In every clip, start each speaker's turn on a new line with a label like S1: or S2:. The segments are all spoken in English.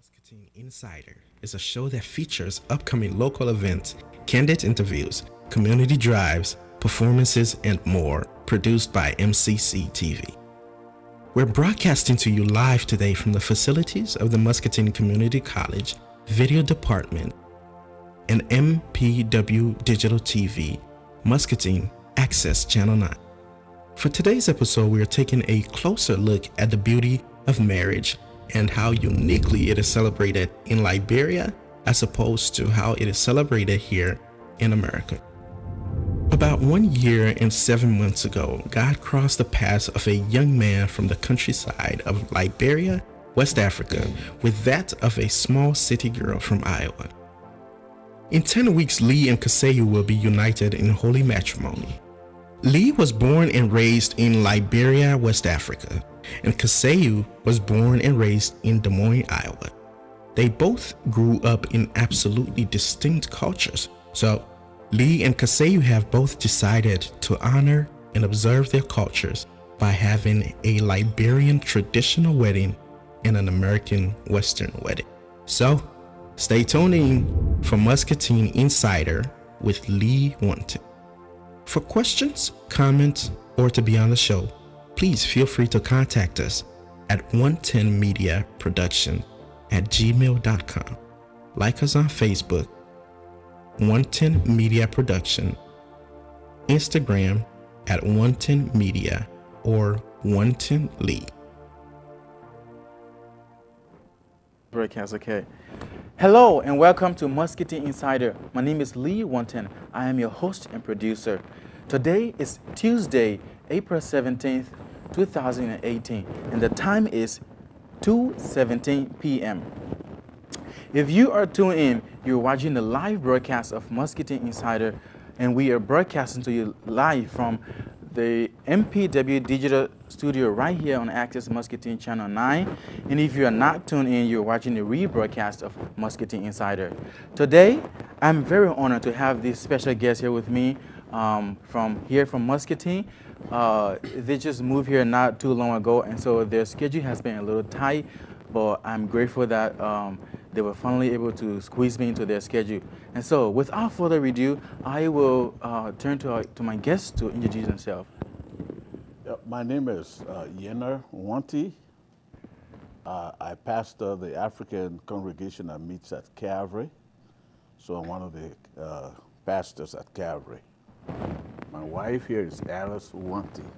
S1: Muscatine Insider is a show that features upcoming local events, candid interviews, community drives, performances, and more, produced by MCC TV. We're broadcasting to you live today from the facilities of the Muscatine Community College Video Department and MPW Digital TV, Muscatine Access Channel 9. For today's episode, we are taking a closer look at the beauty of marriage and how uniquely it is celebrated in Liberia as opposed to how it is celebrated here in America. About 1 year and 7 months ago, God crossed the paths of a young man from the countryside of Liberia, West Africa, with that of a small city girl from Iowa. In 10 weeks, Lee and Kaseyu will be united in holy matrimony. Lee was born and raised in Liberia, West Africa, and Kaseyu was born and raised in Des Moines, Iowa. They both grew up in absolutely distinct cultures, so Lee and Kaseyu have both decided to honor and observe their cultures by having a Liberian traditional wedding and an American Western wedding. So, stay tuned in for Muscatine Insider with Lee Wonten. For questions, comments, or to be on the show, please feel free to contact us at 110mediaproduction@gmail.com. Like us on Facebook, 110 Media Production, Instagram at 110 Media or 110 Lee.
S2: Broadcast, okay. Hello and welcome to Muscatine Insider. My name is Lee Wonten. I am your host and producer. Today is Tuesday, April 17th, 2018, and the time is 2:17 p.m. If you are tuned in, you're watching the live broadcast of Muscatine Insider, and we are broadcasting to you live from the MPW Digital Studio right here on Access Muscatine Channel 9. And if you are not tuned in, you're watching the rebroadcast of Muscatine Insider. Today, I'm very honored to have this special guest here with me from Muscatine. They just moved here not too long ago, and so their schedule has been a little tight, but I'm grateful that they were finally able to squeeze me into their schedule. And so, without further ado, I will turn to my guest to introduce himself.
S3: My name is Lee Wonten. I pastor the African congregation that meets at Calvary. So I'm one of the pastors at Calvary. My wife here is Alice Wonten.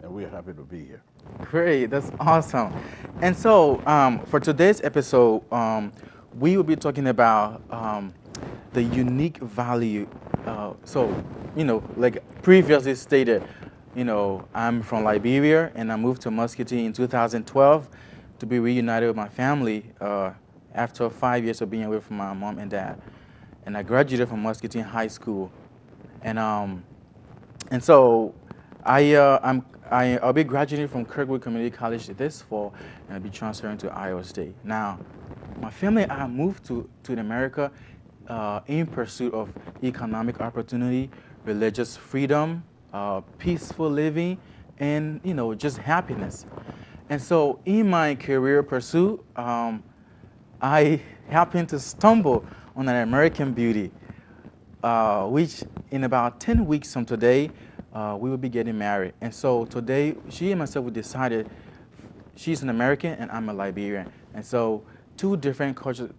S3: And we're happy to be here.
S2: Great, that's awesome. And so for today's episode, we will be talking about the unique value. Like previously stated, I'm from Liberia and I moved to Muscatine in 2012 to be reunited with my family after 5 years of being away from my mom and dad. And I graduated from Muscatine High School. And so I'll be graduating from Kirkwood Community College this fall, and I'll be transferring to Iowa State. Now, my family and I moved to America in pursuit of economic opportunity, religious freedom, peaceful living, and just happiness. And so, in my career pursuit, I happened to stumble on an American beauty, which in about 10 weeks from today, we will be getting married. And so today, she and myself, we decided she's an American and I'm a Liberian. And so two different cultures,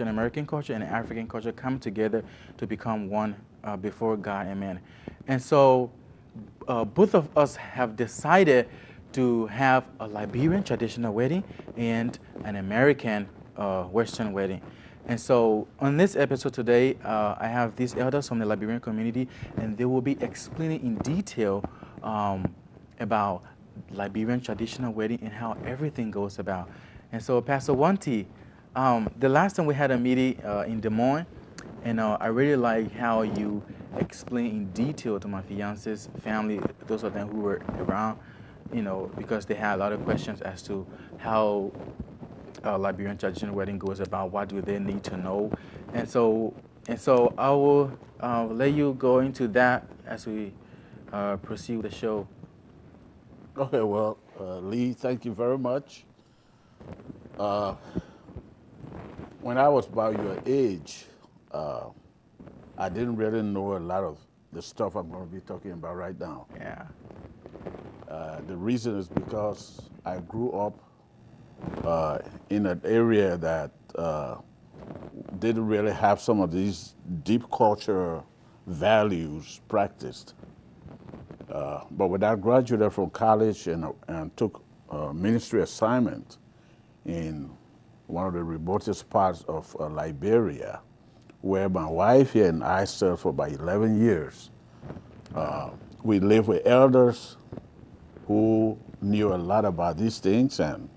S2: an American culture and an African culture, come together to become one before God and man. And so both of us have decided to have a Liberian traditional wedding and an American Western wedding. And so on this episode today, I have these elders from the Liberian community, and they will be explaining in detail about Liberian traditional wedding and how everything goes about. And so Pastor Wonten, the last time we had a meeting in Des Moines, and I really like how you explain in detail to my fiance's family, those of them who were around, because they had a lot of questions as to how Liberian traditional wedding goes about, what do they need to know, and so I will let you go into that as we proceed with the show.
S3: Okay, well, Lee, thank you very much. When I was about your age, I didn't really know a lot of the stuff I'm going to be talking about right now.
S2: Yeah.
S3: The reason is because I grew up in an area that didn't really have some of these deep culture values practiced. But when I graduated from college and took a ministry assignment in one of the remotest parts of Liberia, where my wife here and I served for about 11 years. We lived with elders who knew a lot about these things, and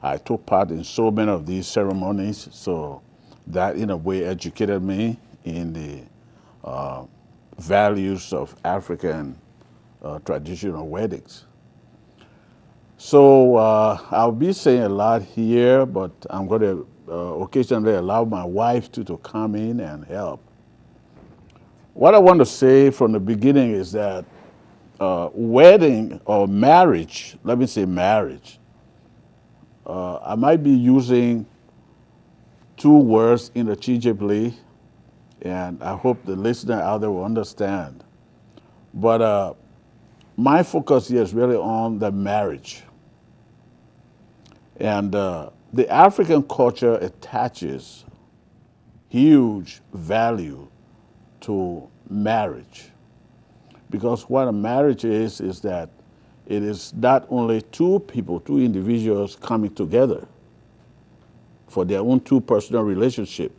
S3: I took part in so many of these ceremonies, so that in a way educated me in the values of African traditional weddings. So I'll be saying a lot here, but I'm going to occasionally allow my wife to come in and help. What I want to say from the beginning is that wedding or marriage, let me say marriage, I might be using two words interchangeably, and I hope the listener out there will understand. But my focus here is really on the marriage. And the African culture attaches huge value to marriage. Because what a marriage is that it is not only two people, two individuals coming together for their own two personal relationship.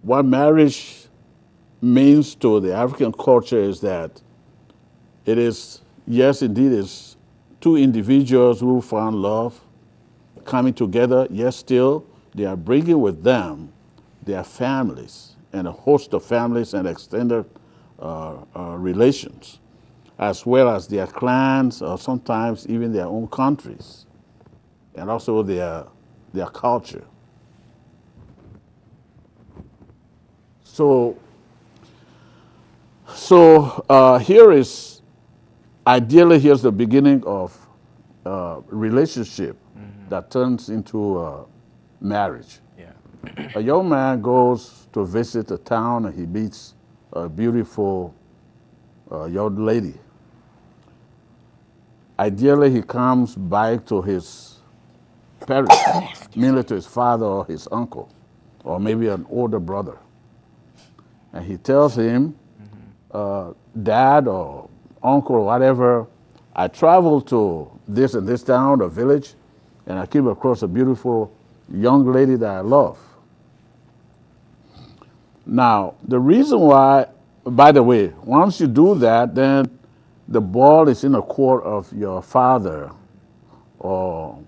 S3: What marriage means to the African culture is that it is, yes, indeed, it's two individuals who found love coming together, yes, still, they are bringing with them their families and a host of families and extended relations, as well as their clans or sometimes even their own countries, and also their culture. So here is, ideally, here's the beginning of relationship that turns into marriage.
S2: Yeah.
S3: A young man goes to visit a town and he meets a beautiful young lady. Ideally, he comes back to his parents, mainly to his father or his uncle, or maybe an older brother. And he tells him, Dad or uncle or whatever, I traveled to this and this town or village, and I came across a beautiful young lady that I love. Now, the reason why, by the way, once you do that, then the ball is in the court of your father or,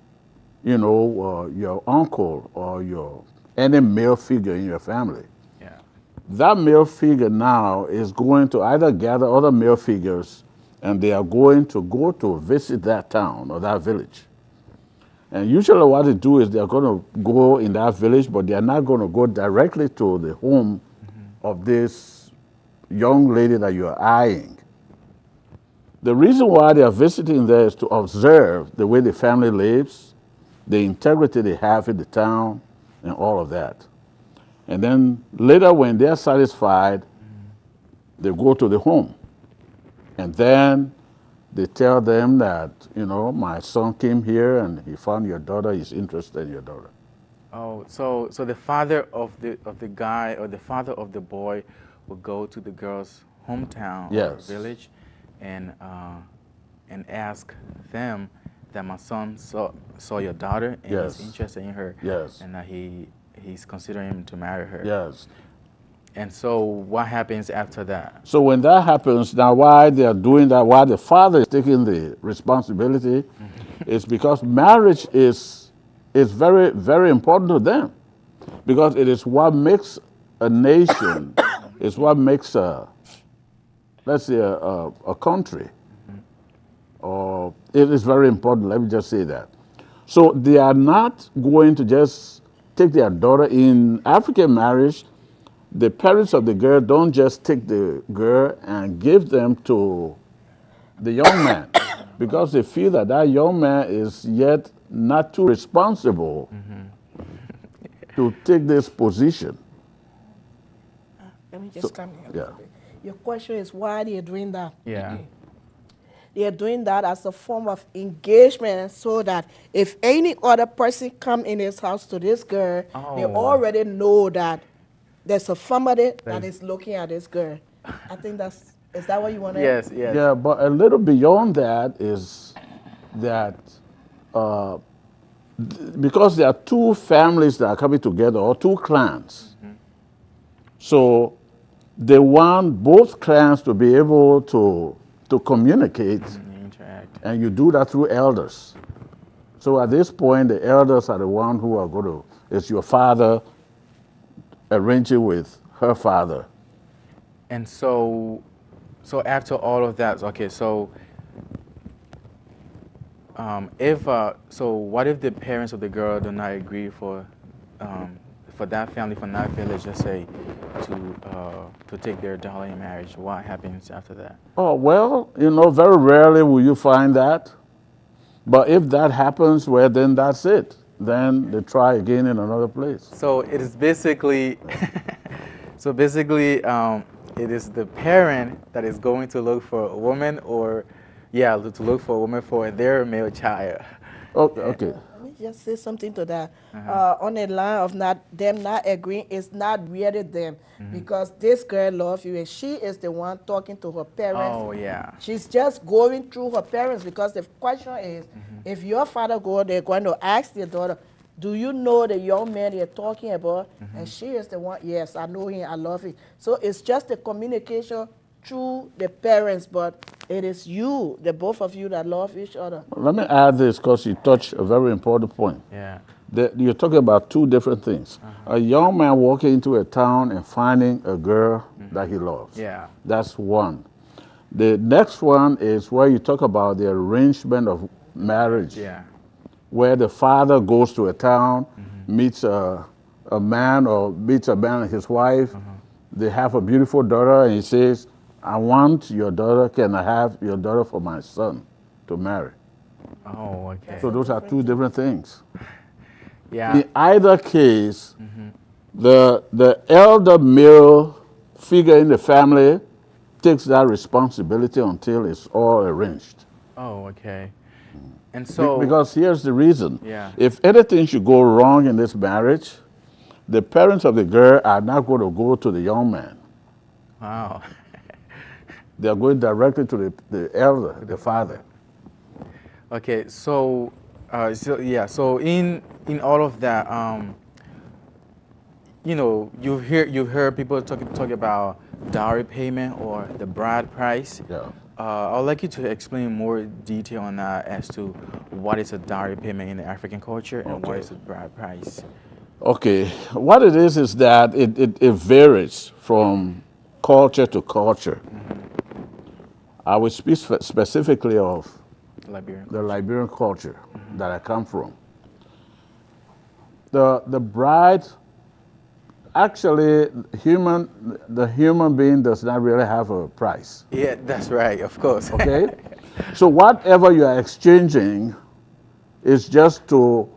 S3: your uncle or any male figure in your family.
S2: Yeah.
S3: That male figure now is going to either gather other male figures and they are going to go to visit that town or that village. And usually what they do is they're going to go in that village, but they're not going to go directly to the home of this young lady that you're eyeing. The reason why they are visiting there is to observe the way the family lives, the integrity they have in the town, and all of that. And then later when they're satisfied, they go to the home. And then they tell them that, my son came here and he found your daughter, he's interested in your daughter.
S2: Oh, so the father of the guy or the father of the boy will go to the girl's hometown or
S3: Yes.
S2: village and ask them that my son saw your daughter and
S3: Yes.
S2: is interested in her.
S3: Yes.
S2: And that he's considering to marry her.
S3: Yes.
S2: And so what happens after that?
S3: So when that happens, now why they are doing that, why the father is taking the responsibility, is because marriage is very, very important to them. Because it is what makes a nation, it's what makes let's say a country. Or it is very important, let me just say that. So they are not going to just take their daughter in African marriage. The parents of the girl don't just take the girl and give them to the young man. because they feel that that young man is yet not too responsible to take this position.
S4: Let me
S3: So,
S4: just come here a
S3: yeah.
S4: little bit. Your question is why they're doing that.
S2: Yeah.
S4: They are doing that as a form of engagement so that if any other person come in his house to this girl, they
S2: Oh.
S4: already know that there's a family that
S2: There's-
S4: is looking at this girl. I think is that what you want to
S2: Yes, yes.
S3: Yeah, but a little beyond that is that uh, because there are two families that are coming together, or two clans, so they want both clans to be able to communicate,
S2: Interact.
S3: and you do that through elders. So at this point, the elders are the one who are going to, it's your father arranging with her father.
S2: And so after all of that, okay, so so what if the parents of the girl do not agree for that family from that village, let's say, to take their daughter in marriage? What happens after that?
S3: Oh, well, very rarely will you find that. But if that happens, well, then that's it. Then they try again in another place.
S2: So it is basically, so basically, it is the parent that is going to look for a woman, or, yeah, to look for a woman for their male child.
S3: Okay.
S4: Let me just say something to that. On the line of them not agreeing, it's not really them because this girl loves you and she is the one talking to her parents.
S2: Oh, yeah.
S4: She's just going through her parents because the question is, if your father go, they're going to ask their daughter, do you know the young man you're talking about? And she is the one, yes, I know him, I love him. So it's just the communication through the parents, but it is you, the both of you that love each other.
S3: Let me add this because you touched a very important point.
S2: Yeah.
S3: You're talking about two different things. A young man walking into a town and finding a girl that he loves.
S2: Yeah.
S3: That's one. The next one is where you talk about the arrangement of marriage.
S2: Yeah.
S3: Where the father goes to a town, meets a man or meets a man and his wife. They have a beautiful daughter and he says, I want your daughter, can I have your daughter for my son to marry?
S2: Oh, okay.
S3: So those are two different things.
S2: Yeah.
S3: In either case, the elder male figure in the family takes that responsibility until it's all arranged.
S2: Oh, okay. And so,
S3: Because here's the reason.
S2: Yeah.
S3: If anything should go wrong in this marriage, the parents of the girl are not going to go to the young man.
S2: wow.
S3: They are going directly to the elder, the father.
S2: Okay, so, yeah, so in all of that, you've heard people talk about dowry payment or the bride price.
S3: Yeah.
S2: I'd like you to explain more detail on that as to what is a dowry payment in the African culture and what is a bride price.
S3: Okay, what it is that it varies from culture to culture. I will speak specifically of
S2: Liberian.
S3: the Liberian culture that I come from. The bride, actually, the human being does not really have a price.
S2: Yeah, that's right, of course.
S3: Okay, so whatever you are exchanging is just to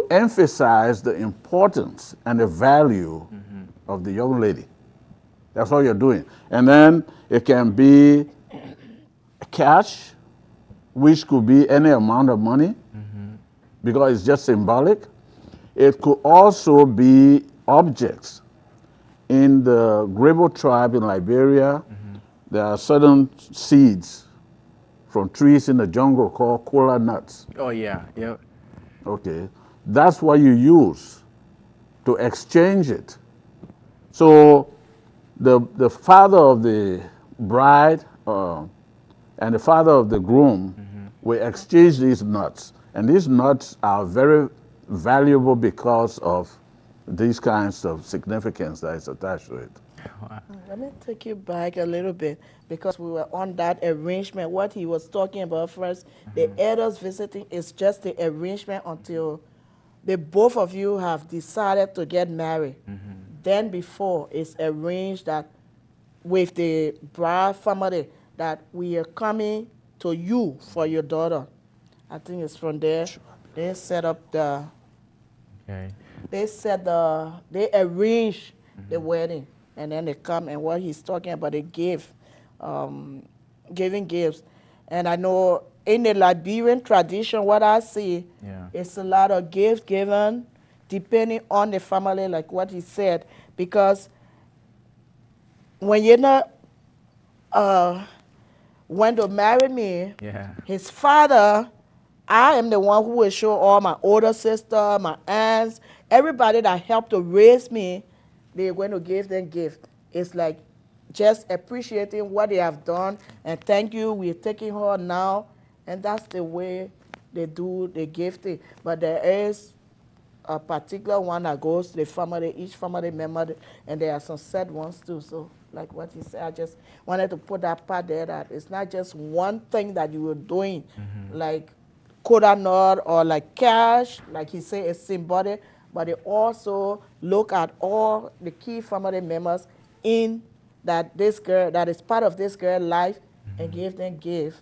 S3: emphasize the importance and the value of the young lady. That's all you're doing. And then it can be cash, which could be any amount of money, because it's just symbolic. It could also be objects. In the Grebo tribe in Liberia, there are certain seeds from trees in the jungle called kola nuts.
S2: Oh, yeah, yeah.
S3: Okay, that's what you use to exchange it. So the father of the bride and the father of the groom will exchange these nuts. And these nuts are very valuable because of these kinds of significance that is attached to it.
S4: Let me take you back a little bit because we were on that arrangement. What he was talking about first, the elders visiting is just the arrangement until the both of you have decided to get married. Then before it's arranged that with the bride family that we are coming to you for your daughter. I think it's from there. They set up the,
S2: Okay.
S4: they arrange the wedding, and then they come, and what he's talking about, they give, giving gifts. And I know in the Liberian tradition, what I see,
S2: Yeah.
S4: it's a lot of gifts given depending on the family, like what he said, because when you're not, when to marry me,
S2: Yeah.
S4: his father, I am the one who will show all my older sister, my aunts, everybody that helped to raise me, they're going to give them gift. It's like just appreciating what they have done and thank you, we're taking her now. And that's the way they do the gifting. But there is a particular one that goes to the family, each family member, and there are some sad ones too. So like what you said, I just wanted to put that part there, that it's not just one thing that you were doing, like coda nut or like cash, like he said, it's symbolic, but they also look at all the key family members in that this girl, that is part of this girl's life, and give them gift.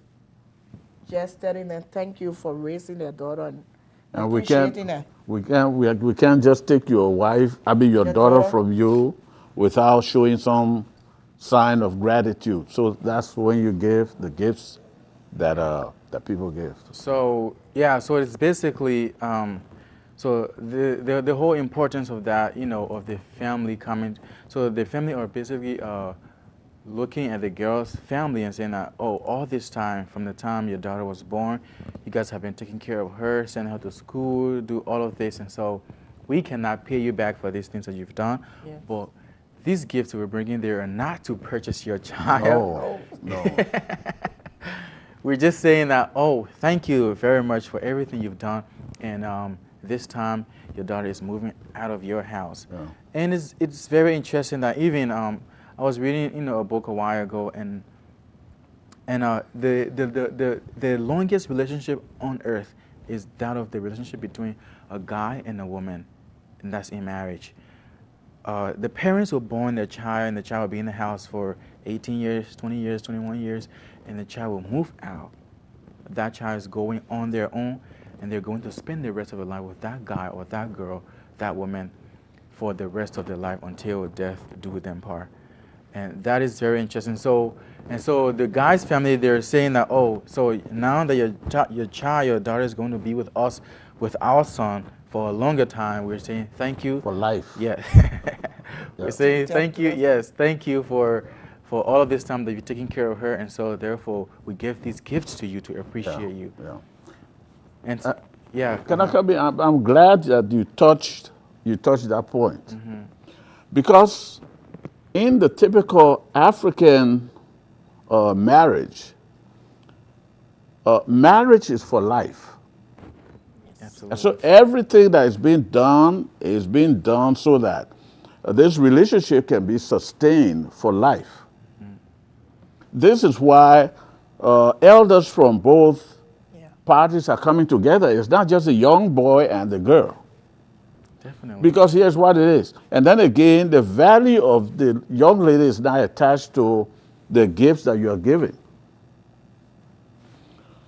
S4: Just telling them thank you for raising their daughter and
S3: And
S4: appreciating her.
S3: we can't just take your wife, I mean your
S4: Your
S3: daughter
S4: daughter.
S3: from you without showing some sign of gratitude. So that's when you give the gifts that that people give.
S2: So yeah, so it's basically so the whole importance of that, you know, of the family coming. So the family are basically looking at the girl's family and saying that, oh, all this time from the time your daughter was born, you guys have been taking care of her, sending her to school, do all of this, and so we cannot pay you back for these things that you've done.
S4: Yeah.
S2: But these gifts we're bringing there are not to purchase your child.
S3: No.
S2: We're just saying that, oh, thank you very much for everything you've done. And this time, your daughter is moving out of your house.
S3: Yeah.
S2: And it's very interesting that even I was reading, you know, a book a while ago, and the longest relationship on earth is that of the relationship between a guy and a woman, and that's in marriage. The parents will born their child, and the child will be in the house for 18 years, 20 years, 21 years, and the child will move out. That child is going on their own, and they're going to spend the rest of their life with that guy or that girl, that woman, for the rest of their life until death do them part. And that is very interesting. So the guy's family, they're saying that, oh, so now that your child, your daughter is going to be with us, with our son for a longer time, we're saying thank you.
S3: For life.
S2: Yeah. We're saying thank you, yes, thank you for all of this time that you've taken care of her, and so therefore we give these gifts to you to appreciate you.
S3: Yeah.
S2: And so, yeah.
S3: Can I come in? I'm glad that you touched that point. Because in the typical African marriage, marriage is for life.
S2: Absolutely.
S3: And so everything that is being done so that this relationship can be sustained for life. This is why elders from both parties are coming together. It's not just the young boy and the girl.
S2: Definitely.
S3: Because here's what it is. And then again, the value of the young lady is not attached to the gifts that you are giving.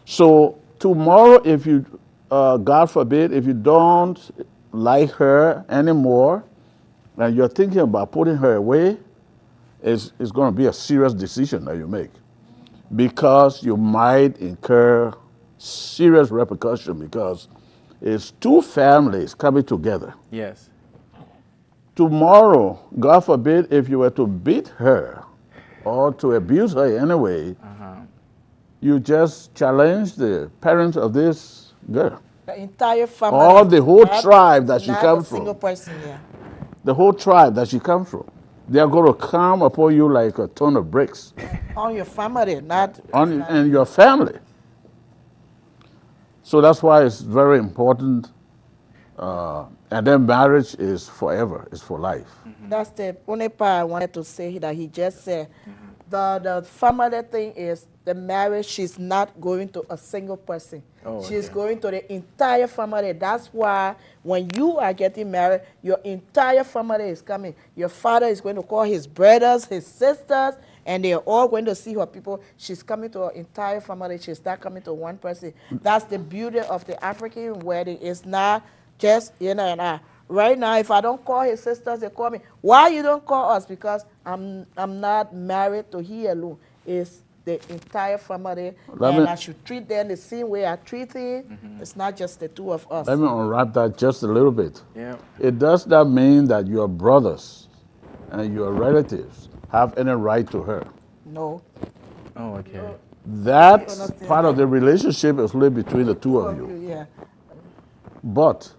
S3: So tomorrow, if you, God forbid, if you don't like her anymore, and you're thinking about putting her away, it's going to be a serious decision that you make. Because you might incur serious repercussion, because it's two families coming together.
S2: Yes.
S3: Tomorrow, God forbid, if you were to beat her or to abuse her anyway, you just challenge the parents of this girl.
S4: The entire family.
S3: Or the whole tribe that she
S4: not
S3: comes
S4: a single
S3: from.
S4: person, yeah.
S3: The whole tribe that she comes from. They are going to come upon you like a ton of bricks.
S4: On your family, not...
S3: And your family. So that's why it's very important. And then marriage is forever, it's for life.
S4: That's the only part I wanted to say that he just said. The family thing is the marriage, she's not going to a single person.
S2: Oh,
S4: she's
S2: okay.
S4: going to the entire family. That's why when you are getting married, your entire family is coming. Your father is going to call his brothers, his sisters, and they're all going to see her people. She's coming to her entire family. She's not coming to one person. That's the beauty of the African wedding. It's not just and I. Right now, if I don't call his sisters, they call me. Why you don't call us? Because I'm not married to he alone. It's the entire family, and I should treat them the same way I treat him. It's not just the two of us.
S3: Let me unwrap that just a little bit.
S2: Yeah.
S3: It does not mean that your brothers and your relatives have any right to her.
S4: No.
S2: Oh, okay.
S4: No.
S3: That part of the relationship is really between the two of you.
S4: Yeah.
S3: But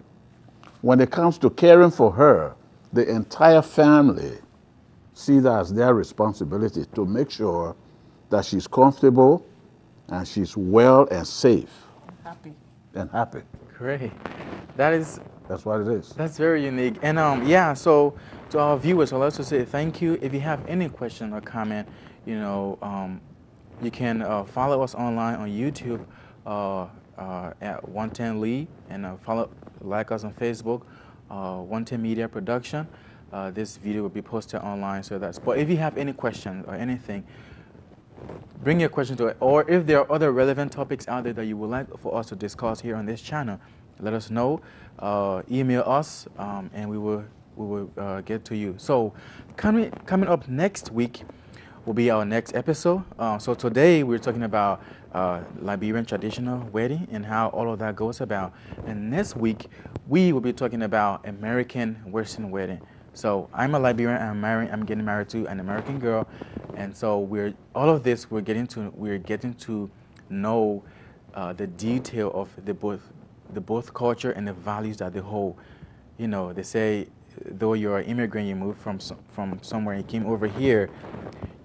S3: when it comes to caring for her, the entire family see that as their responsibility to make sure that she's comfortable and she's well and safe.
S4: Happy.
S3: And happy.
S2: Great.
S3: That's what it is.
S2: That's very unique. And yeah, so to our viewers, I'd like to say thank you. If you have any question or comment, you know, you can follow us online on YouTube at 110 Lee, and like us on Facebook, 110 Media Production. This video will be posted online, so that's. But if you have any questions or anything, bring your question to it. Or if there are other relevant topics out there that you would like for us to discuss here on this channel, let us know. Email us, and we will get to you. So coming up next week will be our next episode. So today we're talking about Liberian traditional wedding and how all of that goes about. And next week we will be talking about American Western wedding. So I'm a Liberian. I'm getting married to an American girl, and so we're getting to know the detail of the both culture and the values that they hold. You know, they say though you're an immigrant, you moved from somewhere, you came over here,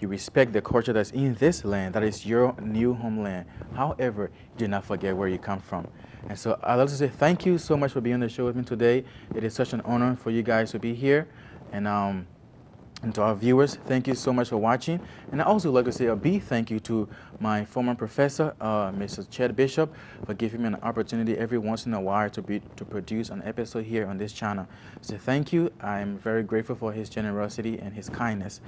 S2: you respect the culture that's in this land, that is your new homeland. However, do not forget where you come from. And so I'd like to say thank you so much for being on the show with me today. It is such an honor for you guys to be here. And to our viewers, thank you so much for watching. And I also like to say a big thank you to my former professor, Mr. Chet Bishop, for giving me an opportunity every once in a while to produce an episode here on this channel. So thank you. I'm very grateful for his generosity and his kindness.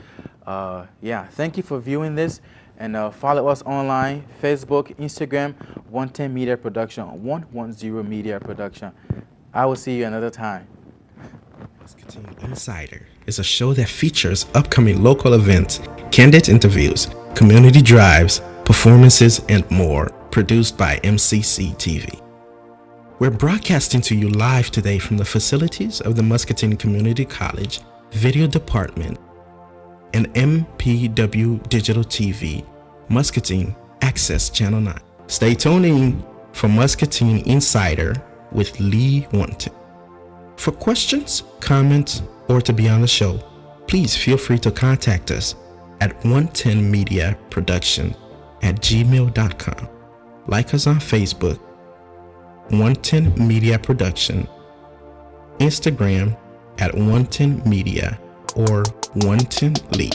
S2: Yeah, thank you for viewing this. And follow us online, Facebook, Instagram, 110 Media Production, 110 Media Production. I will see you another time.
S1: Muscatine Insider is a show that features upcoming local events, candid interviews, community drives, performances, and more, produced by MCC TV. We're broadcasting to you live today from the facilities of the Muscatine Community College Video Department and MPW Digital TV, Muscatine Access Channel 9. Stay tuned in for Muscatine Insider with Lee Wonten. For questions, comments, or to be on the show, please feel free to contact us at 110mediaproduction@gmail.com. Like us on Facebook, 110 Media Production, Instagram at 110 Media or 110 Lee.